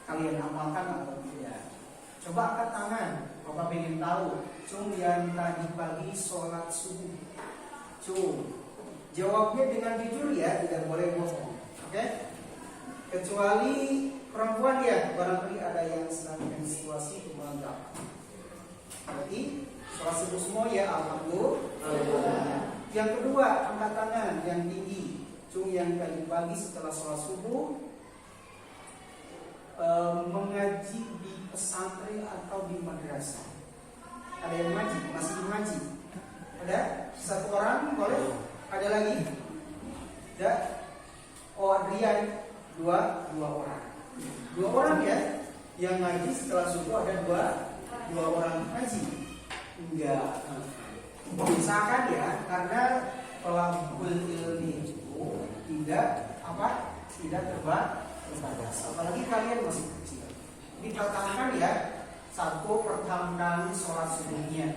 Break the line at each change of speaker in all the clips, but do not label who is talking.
kalian amalkan atau tidak? Coba angkat tangan. Bapak ingin tahu. Cung yang tadi pagi sholat subuh. Cung. Jawabnya dengan jujur ya, tidak boleh bohong. Oke? Kecuali perempuan ya, barangkali ada yang sedang dalam situasi pemanggang. Berarti sholat subuh semua ya, alhamdulillah. Yang kedua, angkat tangan yang tinggi. Cung yang tadi pagi setelah sholat subuh mengaji di pesantren atau di madrasah. Ada yang ngaji, masih mengaji. Ada satu orang, boleh? Ada lagi? Ada? Oh, Adrian, dua orang. Dua orang ya, yang ngaji setelah subuh ada dua orang ngaji. Enggak. Misalkan ya, karena thalabul ilmi itu tidak terbatas. Apalagi kalian masih kecil. Ditekankan ya, satu pertama kali sholat subuhnya.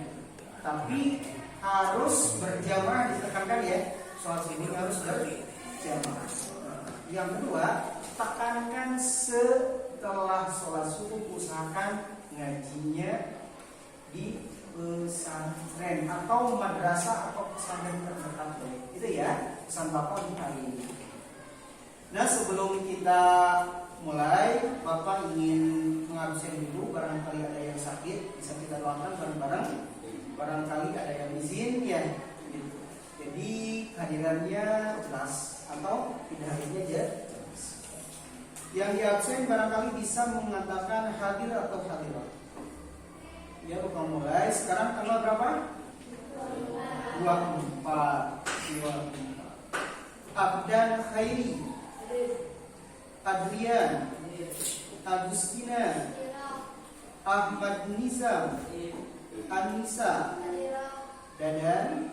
Tapi harus berjamaah, ditekankan ya, sholat subuh harus berjamaah. Yang kedua, tekankan setelah sholat subuh usahakan ngajinya di pesantren atau madrasah atau pesantren terdekat. Itu ya pesan Bapak di hari ini. Nah, sebelum kita mulai, Bapak ingin mengabsen dulu, barangkali ada yang sakit, bisa kita doakan bareng-bareng. Barangkali ada yang izin ya. Jadi hadirannya jelas atau tidak hadirnya jelas. Yang diabsen barangkali bisa mengatakan hadir atau hadirat. Ya, Bapak mulai. Sekarang tanggal berapa? 24. Abdan Khairi, Adrian, Agustina, Ahmad Nizam, Anissa, Dadan,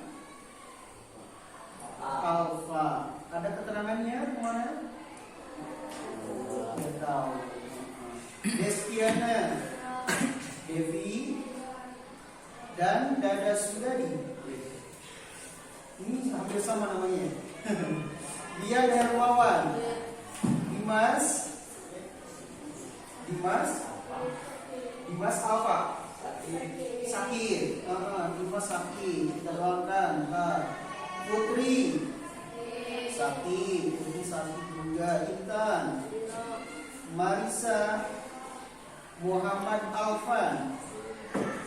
Alfa. Ada keterangannya kemana? Tidak tahu. Destiana, Devi, dan Dada Sudadi. Ini hampir sama namanya. Dia Darmawan, Dimas Alfa, sakit, Dimas sakit, kita doakan. Putri sakit juga. Intan, Marisa, Muhammad Alfan,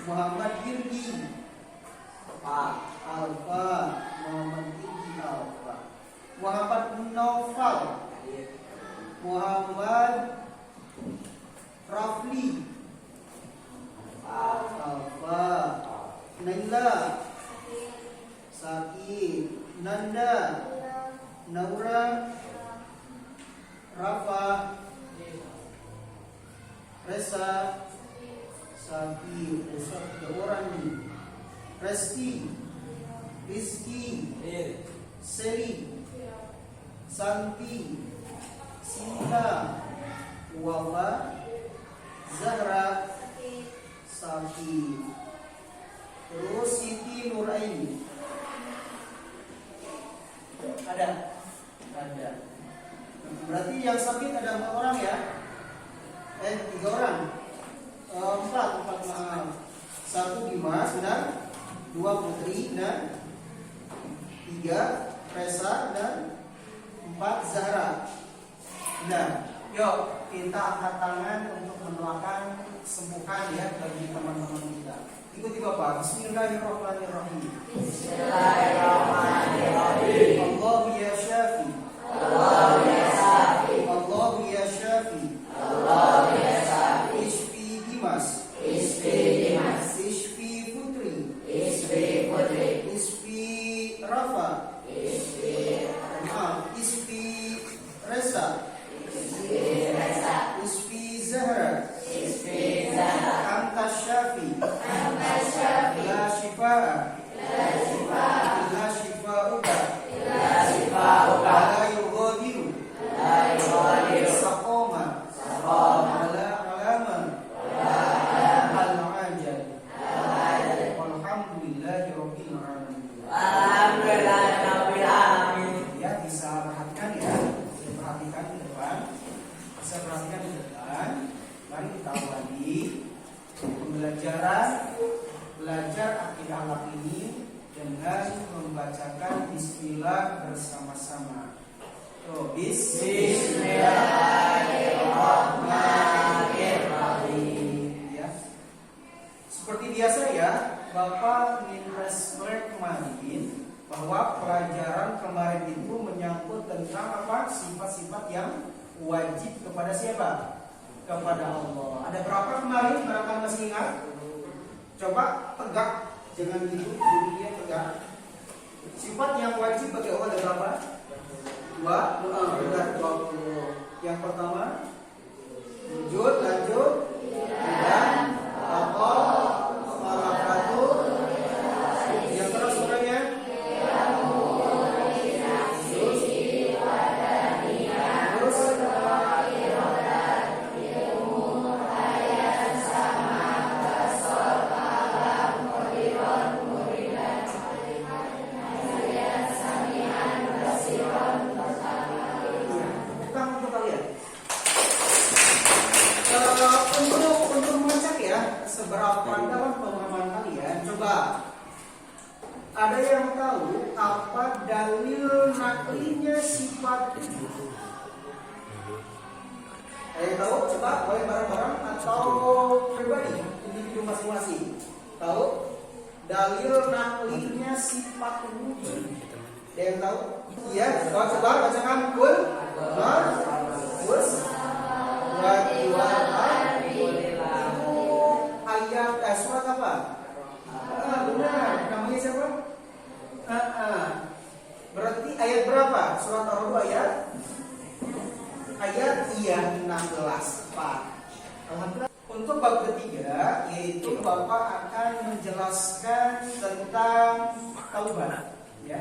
Muhammad Hirgi, Alfa, Muhammad Hirgi Alfa, Muhammad Naufal, Muhammad Rafli, Alfa, Naila, sakit, Nanda, Naura, Rafa, Resa, sakit, Resa 3 orang nih. Resti, Rizky, Seri, Santi, Sinta, Wafa, Zahra, sakit. Terus Siti Nuraini. Ada. Berarti yang sakit ada 4 orang ya? 3 orang. 4 maaf. 1 Dimas dan 2 Putri dan 3 Resa dan 4 Zahra. Nah, yuk kita angkat tangan untuk mendoakan kesembuhan ya bagi teman-teman kita. Ikuti Bapak. Bismillahirrahmanirrahim. Bismillahirrahmanirrahim. Allahu ya Syafi. Allahu ya Syafi. Allahu ya Syafi. Allahu ya Syafi. Ishfi Dimas. Ishfi Dimas. Ishfi Putri. Ishfi Putri. Ishfi Rafa. Ishfi Resa. Ishfi Resa. Ishfi Zahra. Ishfi Zahra. Anta Syafi. Anta Syafi. La Shifaa. La Shifaa. La Shifaa. La Shifaa. La yughadiru. belajar akidah akhlak ini dengan membacakan bismillah bersama-sama. Bismillahirrahmanirrahim. Ya. Seperti biasa ya, Bapak nge-flashback kemarin bahwa pelajaran kemarin itu menyangkut tentang apa? Sifat-sifat yang wajib kepada siapa? Kepada Allah. Ada berapa kemarin? Barangkali masih ingat? Coba tegak, jangan duduk, duduknya tegak. Sifat yang wajib bagi Allah ada berapa? Dua, benar 20. Yang pertama, wujud, lanjut, dan apa? Yang terus suaranya. Untuk mengecek ya seberapa dalam pemahaman kalian, coba ada yang tahu apa dalil naklinya sifat? Ada yang tahu? Coba boleh bareng-bareng atau pribadi, individu masing-masing. Tahu dalil naklinya sifat wujud? Ada yang tahu? Iya, coba bacakan kul. Ayat surat apa? Benar, namanya siapa? Berarti ayat berapa? Surat Ar-Ra'd ayat 16. Pak. Alhamdulillah. Untuk bab ketiga, yaitu Bapak akan menjelaskan tentang taubat, ya,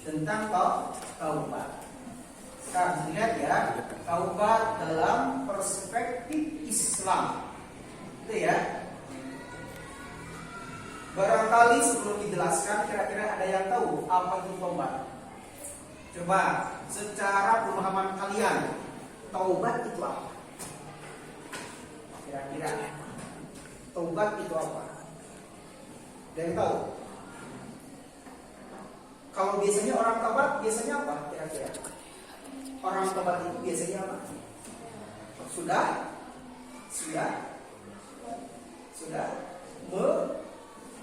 tentang taubat. Sekarang lihat ya, taubat dalam perspektif Islam, itu ya. Barangkali sebelum dijelaskan, kira-kira ada yang tahu apa itu taubat? Coba, secara pemahaman kalian, taubat itu apa? Kira-kira taubat itu apa? Ada yang tahu? Kalau biasanya orang taubat, biasanya apa? Kira-kira orang taubat itu biasanya apa? Sudah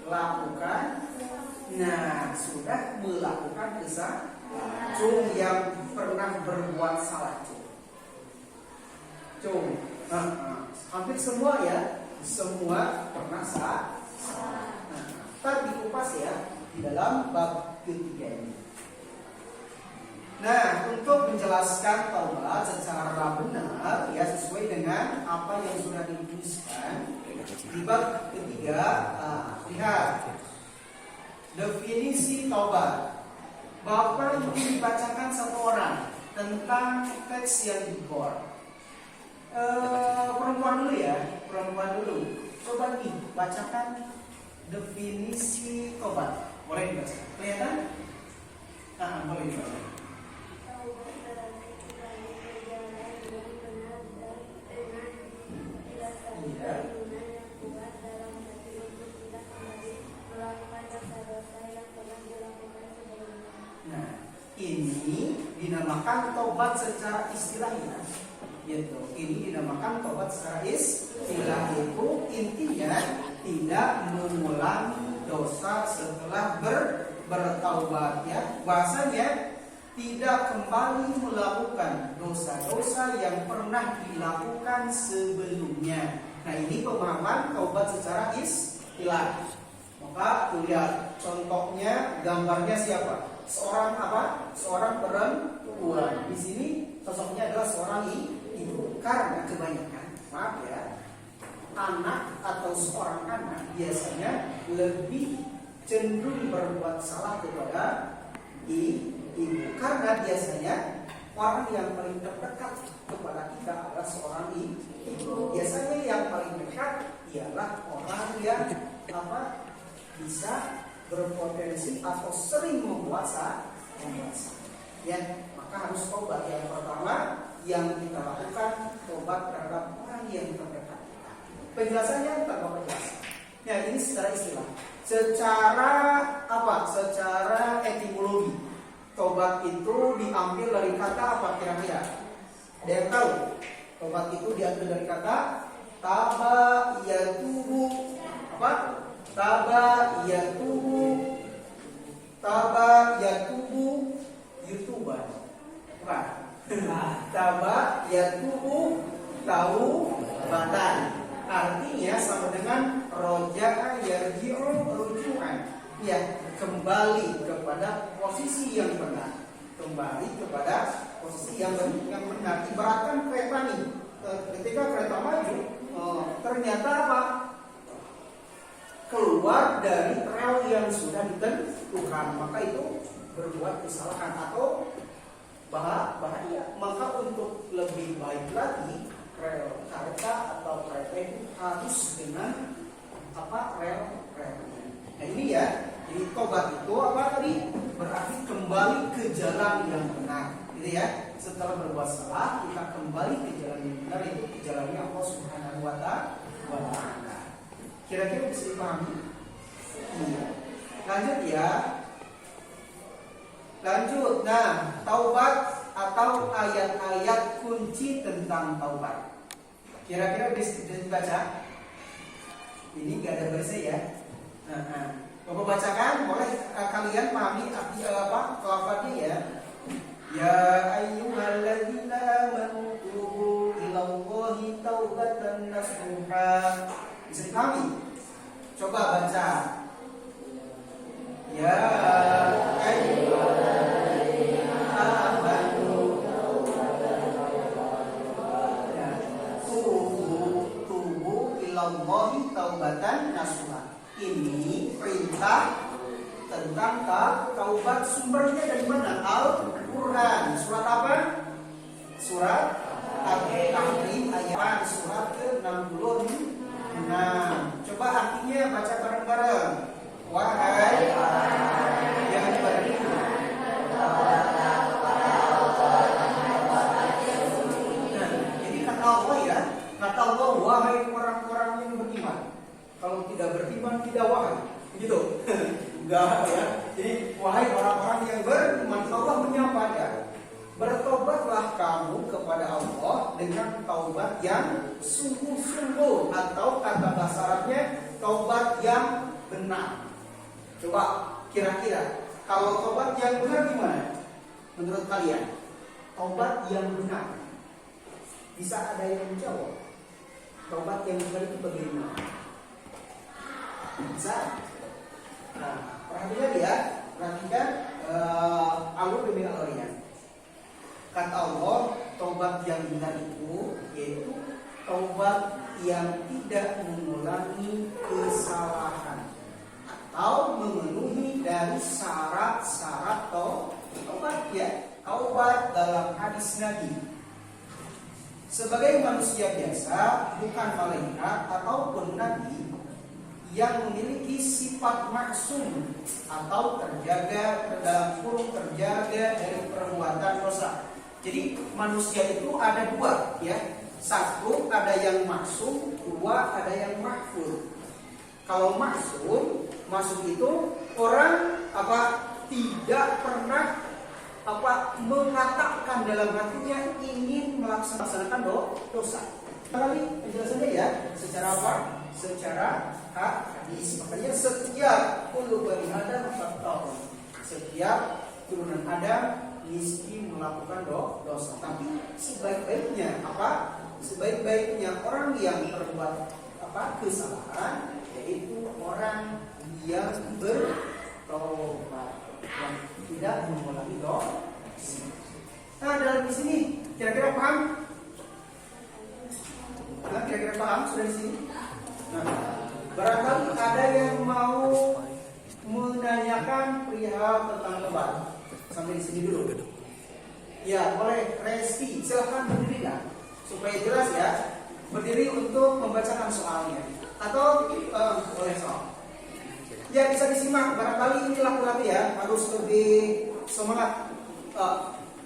melakukan, sudah melakukan cung yang pernah berbuat salah cung. Hampir semua ya, semua pernah salah. Ntar dikupas ya di dalam bab ketiga ini. Nah, untuk menjelaskan taubat secara benar ya sesuai dengan apa yang sudah dituliskan di bab ketiga, lihat definisi taubat. Bapak ingin dibacakan satu orang tentang teks yang di board. Perempuan dulu ya, perempuan dulu. Coba nih bacakan definisi taubat. Boleh dibaca? Kelihatan? Boleh dibaca. Ini dinamakan tobat secara istilahnya, yaitu ini dinamakan tobat secara istilah, itu intinya tidak mengulangi dosa setelah bertaubat ya. Bahasanya tidak kembali melakukan dosa-dosa yang pernah dilakukan sebelumnya. Nah, ini pemahaman taubat secara istilah. Maka lihat contohnya, gambarnya siapa? Seorang apa? Seorang perempuan. Di sini sosoknya adalah seorang ibu. Karena kebanyakan, maaf ya, anak atau seorang anak biasanya lebih cenderung berbuat salah kepada ibu. Karena biasanya orang yang paling terdekat kepada kita adalah seorang ibu. Biasanya yang paling dekat ialah orang yang bisa berpotensi atau sering membuat salah. Ya, maka harus tobat. Yang pertama yang kita lakukan, tobat terhadap orang yang terdekat kita. Penjelasannya tak Bapak jelaskan. Ya, ini secara istilah. Secara apa? Secara etimologi. Tobat itu diambil dari kata apa kira-kira? Ada yang tahu? Tobat itu diambil dari kata taba yatubu. Apa? Taba yatubu. Taba yatubu YouTuber. Bukan. Taba yatubu taubatan. Artinya sama dengan roja'a yarji'u ruju'an. Ya, kembali kepada posisi yang benar. Kembali kepada posisi yang benar. Ibaratkan kereta nih. Ketika kereta maju, ternyata apa? Keluar dari rel yang sudah ditentukan, maka itu berbuat kesalahan atau bahaya. Maka untuk lebih baik lagi rel kereta atau kereta itu harus dengan apa rel. Nah ini ya, jadi tobat itu apa tadi? Berarti kembali ke jalan yang benar, gitu ya. Setelah berbuat salah, kita kembali ke jalan yang benar, itu ke jalannya Allah Subhanahu wa Ta'ala. Kira-kira bisa dipahami? Iya. Lanjut ya. Lanjut. Nah, taubat atau ayat-ayat kunci tentang taubat. Kira-kira bisa dibaca? Ini nggak ada barisnya ya. Bapak bacakan, boleh kalian pahami arti apa? Lafadznya ya. Ya ayyuhalladzina amanu tubu ilallahi taubatan nasuha. Bisa dipahami? Coba baca. Ya ayyuhalladzina amanu tubu ilallahi taubatan nasuha. Ini perintah tentang taubat. Sumbernya dari mana? Al-Quran. Surat apa? Surat At-Tahrim ayat surat ke-66. Coba artinya baca bareng-bareng. Wahai yang beriman. Jadi kata Allah ya, kata Allah wahai orang-orang yang beriman. Kalau tidak beriman tidak wahai, gitu. Enggak ya. Jadi wahai orang-orang yang beriman, Allah menyapa ya. Bertobatlah kamu kepada Allah dengan taubat yang sungguh-sungguh, atau kata bahasa Arabnya taubat yang benar. Coba kira-kira kalau taubat yang benar gimana? Menurut kalian, taubat yang benar bisa ada yang menjawab? Taubat yang benar itu bagaimana? Bisa. Nah, perhatikan ya, perhatikan alur demi alurnya. Kata Allah, taubat yang benar itu yaitu taubat yang tidak mengulangi kesalahan atau memenuhi dari syarat-syarat taubat ya. Taubat dalam hadis Nabi, sebagai manusia biasa, bukan malaikat ataupun nabi, yang memiliki sifat maksum atau terjaga dari perbuatan dosa. Jadi manusia itu ada dua ya. Satu ada yang maksum, dua ada yang mahfuz. Kalau maksum itu orang tidak pernah mengatakan dalam hatinya ingin melaksanakan dosa. Kali penjelasannya ya, secara apa? Secara hadis. Makanya setiap kullu bani Adam khata'un. Setiap turunan Adam miskin melakukan dosa. Tapi sebaik-baiknya sebaik-baiknya orang yang berbuat kesalahan yaitu orang yang bertobat, yang tidak mengulangi dosa. Nah, dalam di sini kira-kira paham? Kira-kira paham sudah di sini? Nah, barangkali ada yang mau menanyakan perihal tentang tobat. Sampai di sini dulu. Ya, boleh Resti, silahkan berdiri ya, supaya jelas ya. Berdiri untuk membacakan soalnya. Atau boleh soal. Ya, bisa disimak. Barangkali ini laki-laki ya, harus lebih semangat.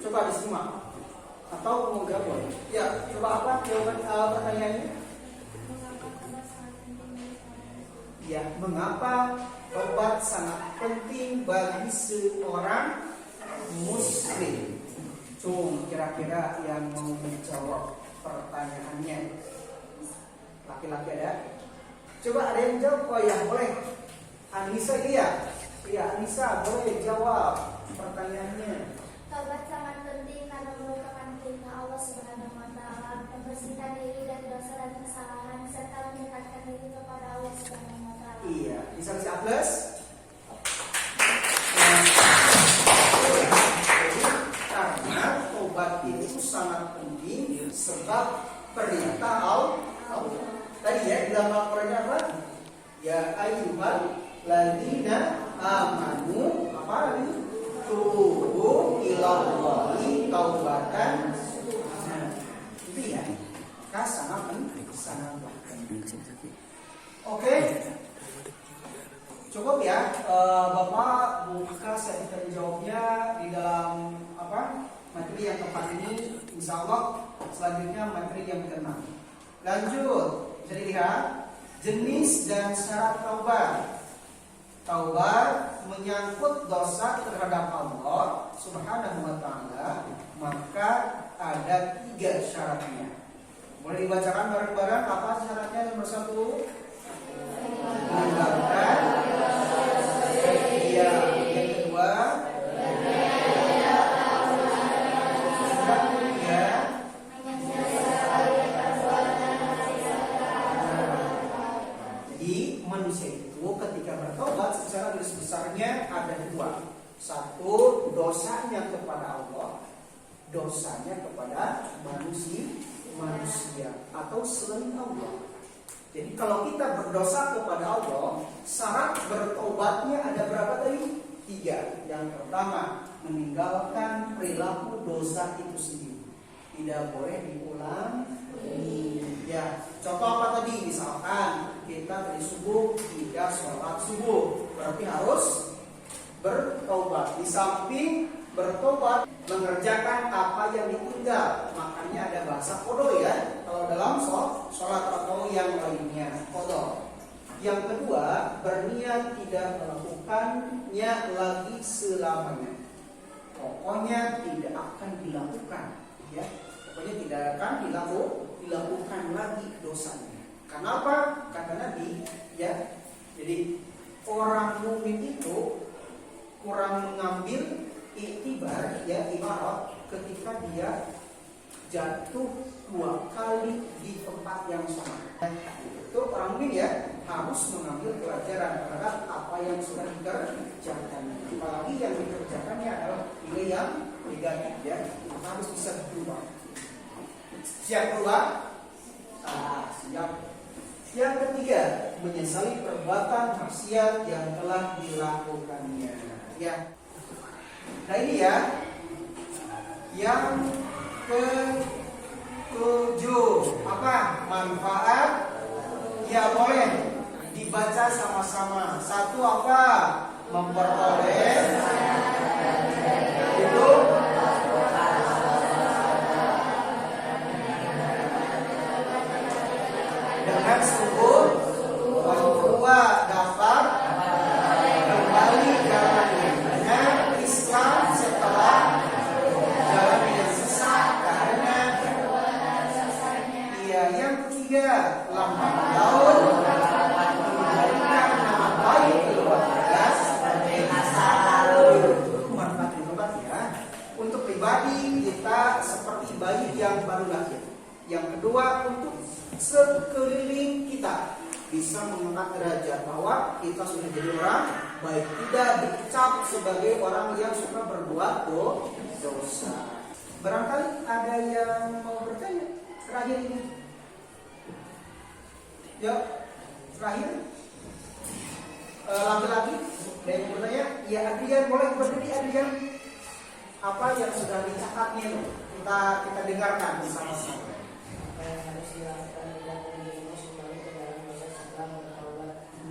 Coba disimak. Atau mau gabung. Ya, coba apa jawaban pertanyaannya? Ya, Ya, mengapa tobat sangat penting bagi seorang muslim? Kira-kira yang mau menjawab pertanyaannya. Laki-laki ada? Coba ada yang jawab? Oh ya, boleh. Anissa iya. Iya, Anissa boleh jawab pertanyaannya.
Taubat sangat penting karena merupakan perintah Allah Subhanahu wa taala, membersihkan diri dari dosa dan kesalahan serta mendekatkan diri kepada Allah Subhanahu wa taala.
Iya, bisa plus. Karena taubat itu sangat penting sebab perintah Allah. Tadi ya dalam Al-Qur'an apa? Ya ayyuhal ladzina amanu apa itu? Tubu ilallahi taubatan. Nah, itu ya. Sangat penting. Oke. Cukup ya, Bapak buka sesi jawabnya di dalam apa materi yang keempat ini. Insya Allah selanjutnya materi yang keenam. Lanjut, bisa dilihat jenis dan syarat taubat. Taubat menyangkut dosa terhadap Allah Subhanahu wa taala, maka ada 3 syaratnya. Boleh dibacakan bareng-bareng apa syaratnya? Nomor 1, meninggalkan. Iya, yang kedua, manusia itu ketika bertobat secara garis besarnya ada 2. 1, dosanya kepada Allah, dosanya kepada manusia atau selain Allah. Jadi kalau kita berdosa kepada Allah, syarat bertobatnya ada berapa tadi? 3. Yang pertama, meninggalkan perilaku dosa itu sendiri. Tidak boleh diulang. Ya, contoh apa tadi? Misalkan kita dari subuh tidak sholat subuh, berarti harus bertobat. Di samping bertobat, mengerjakan apa yang ditinggal. Makanya ada bahasa kodo ya, kalau dalam sholat atau yang lainnya, kodo. Yang kedua, berniat tidak melakukannya lagi selamanya. Pokoknya tidak akan dilakukan, ya. Pokoknya tidak akan dilakukan lagi dosanya. Kenapa? Kata Nabi, ya. Jadi orang mukmin itu kurang mengambil iktibar, ya, ibarat ketika dia jatuh 2 kali di tempat yang sama. Itu orang mukmin ya harus mengambil pelajaran terhadap apa yang sudah dikerjakan. Apalagi yang dikerjakannya adalah nilai yang negatif, ya. Harus bisa berubah. Siap berubah? Siap. Yang ketiga, menyesali perbuatan maksiat yang telah dilakukannya. Ya. Nah ini ya, yang ke-7 apa? Manfaat. Ya boleh dibaca sama-sama. 1 apa? Memperoleh hidup dengan sungguh. Yang kedua, dapat kembali jalannya dengan Islam setelah jalan yang sesat karena iya. Yang ketiga, lambat laun memberikan nama baik keluarga sebagai masa lalu. Manfaat hebat ya. Untuk pribadi kita seperti bayi yang baru lahir. Yang kedua, untuk sekeliling kita bisa mengangkat derajat bahwa kita sudah jadi orang baik, tidak dicap sebagai orang yang suka berbuat dosa. Barangkali ada yang mau bertanya terakhir ini. Ya, terakhir laki-laki ada yang bertanya? Ya, Adrian boleh berdiri. Adrian, apa yang sudah dicatatnya kita dengarkan bersama-sama.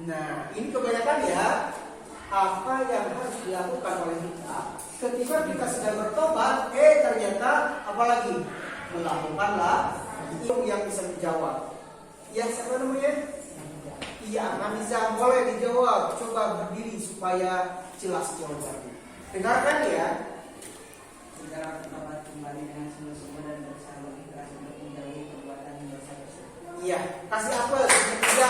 Nah, ini kebanyakan ya apa yang harus dilakukan oleh kita ketika kita sedang bertobat. Ternyata apalagi melakukanlah itu yang bisa dijawab. Ya, siapa namanya? Iya, Hamiza boleh dijawab. Coba berdiri supaya jelas jawabannya. Dengarkan ya.
Segera bertobat kembali dengan sungguh-sungguh dan berusaha lebih keras untuk menjauhi perbuatan dosa tersebut.
Iya, kasih apel ketiga.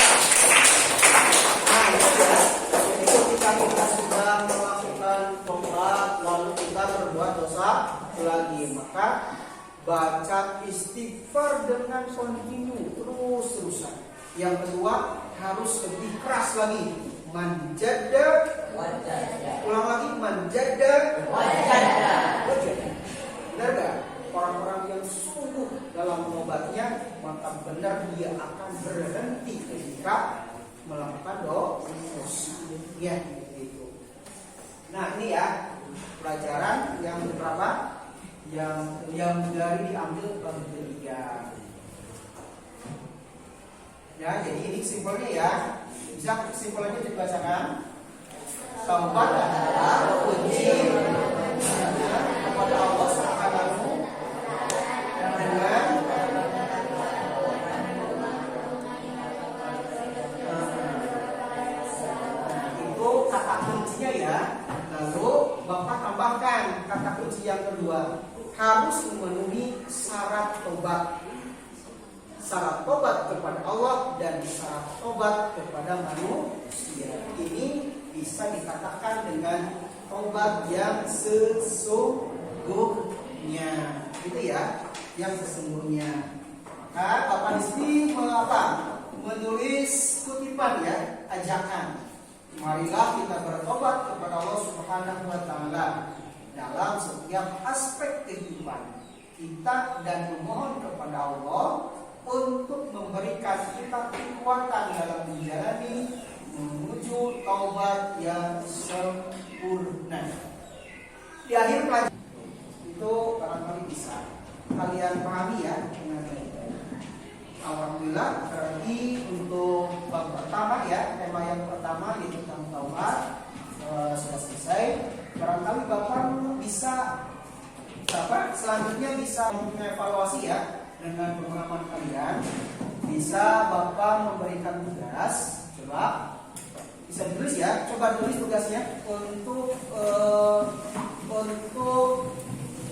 Nah itu ya. Jadi ketika kita sudah melakukan tobat lalu kita berbuat dosa lagi, maka baca istighfar dengan kontinu terus-terusan. Yang kedua harus lebih keras lagi. Manjada
Wajah.
ulang lagi manjada
Wajah.
benar gak? Orang-orang yang sungguh dalam mengobatnya, maka benar dia akan berhenti ketika melakukan dosa. Ya, gitu. Nah ini ya pelajaran yang berapa? Yang dari diambil ketiga. Ya, jadi ini simpelnya ya. Bisa simpelnya dibacakan. Taubat adalah uji kepada Allah Subhanahu dengan itu kata kuncinya ya. Lalu Bapak tambahkan kata kunci yang kedua, harus memenuhi syarat tobat. Syarat tobat kepada Allah dan syarat tobat kepada manusia. Ini bisa dikatakan dengan tobat yang sesungguhnya, gitu ya, yang sesungguhnya. Maka Bapak Rizky menulis kutipan ya, ajakan. Marilah kita bertobat kepada Allah Subhanahu wa taala dalam setiap aspek kehidupan kita dan memohon kepada Allah untuk memberikan kita kekuatan dalam menjalani menuju taubat yang sempurna. Di akhir pelajaran itu barangkali bisa kalian pahami ya dengan baik. Alhamdulillah, berarti untuk bab pertama ya, tema yang pertama yaitu tentang taubat sudah selesai. Barangkali Bapak bisa selanjutnya bisa mengevaluasi ya. Dengan pengalaman kalian bisa Bapak memberikan tugas. Coba bisa ditulis ya. Coba tulis tugasnya untuk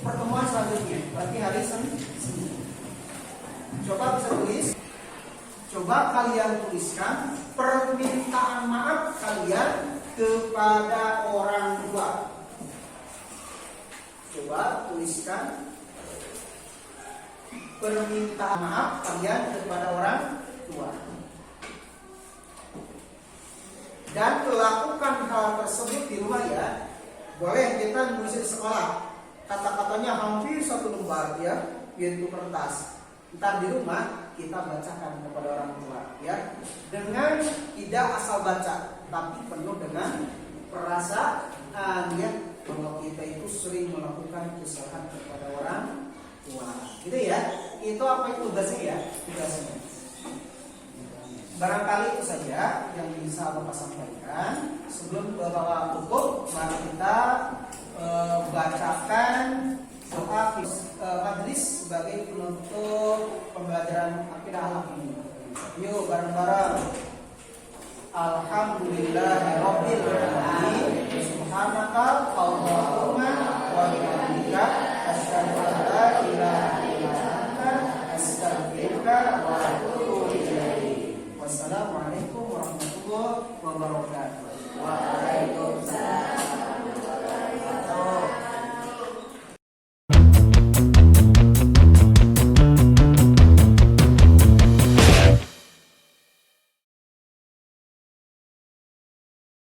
pertemuan selanjutnya. Berarti hari Senin. Coba bisa tulis. Coba kalian tuliskan permintaan maaf kalian kepada orang tua. Coba tuliskan permintaan maaf kalian kepada orang tua. Dan lakukan hal tersebut di rumah ya. Boleh kita menulis di sekolah. Kata-katanya hampir satu lembar ya, yaitu kertas. Ntar di rumah kita bacakan kepada orang tua ya. Dengan tidak asal baca, tapi penuh dengan perasaan ya, bahwa kita itu sering melakukan kesalahan kepada orang tua. Gitu ya. Itu apa itu tugasnya ya? Tugasnya. Barangkali itu saja yang bisa Bapak sampaikan. Sebelum Bapak tutup, mari kita bacakan doa majelis sebagai penutup pembelajaran akidah akhlak ini. Yuk bareng-bareng. Alhamdulillahirabbil alamin. Subhanaka Allahumma wa bihamdika asyhadu an la ilaha illa anta astaghfiruka wa atubu ilaik. Wassalamualaikum warahmatullahi wabarakatuh.
Waalaikumsalam.